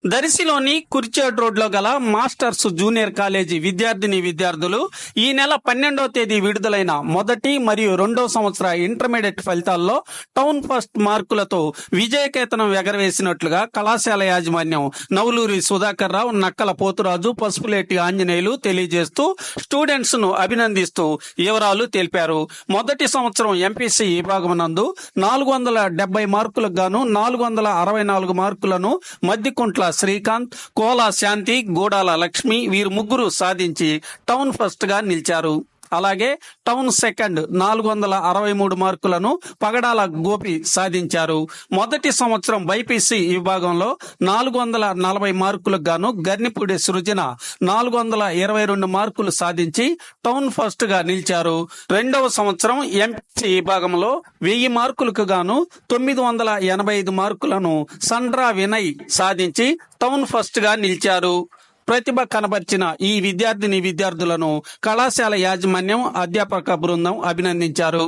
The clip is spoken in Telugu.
దరిసిలోని కుర్చేడ్ రోడ్లో గల మాస్టర్స్ జూనియర్ కాలేజీ విద్యార్థులు ఈ నెల 12వ తేదీ విడుదలైన మొదటి మరియు రెండో సంవత్సర ఇంటర్మీడియట్ ఫలితాల్లో టౌన్ ఫస్ట్ మార్కులతో విజయకేతనం ఎగరవేసినట్లుగా కళాశాల యాజమాన్యం నవలూరి సుధాకర్ రావు, నక్కల పోతురాజు, పసుపులేటి ఆంజనేయులు తెలియజేస్తూ స్టూడెంట్స్ ను అభినందిస్తూ వివరాలు తెలిపారు. మొదటి సంవత్సరం ఎంపీసీ విభాగం నందు 470 మార్కులకు గాను 464 మార్కులను మద్దికుంట్ల శ్రీకాంత్, కోలా శాంతి, గూడాల లక్ష్మి వీరు ముగ్గురు సాధించి టౌన్ ఫస్ట్ గా నిలిచారు. అలాగే టౌన్ సెకండ్ 463 మార్కులను పగడాల గోపి సాధించారు. మొదటి సంవత్సరం బైపీసీ విభాగంలో 440 మార్కులకు గాను గర్నిపూడి సృజన 422 మార్కులు సాధించి టౌన్ ఫస్ట్ గా నిలిచారు. రెండవ సంవత్సరం ఎంపీసీ విభాగంలో 1000 మార్కులకు గాను 985 మార్కులను సండ్రా వినయ్ సాధించి టౌన్ ఫస్ట్ గా నిలిచారు. ప్రతిభ కనబర్చిన ఈ విద్యార్థులను కళాశాల యాజమాన్యం, అధ్యాపక బృందం అభినందించారు.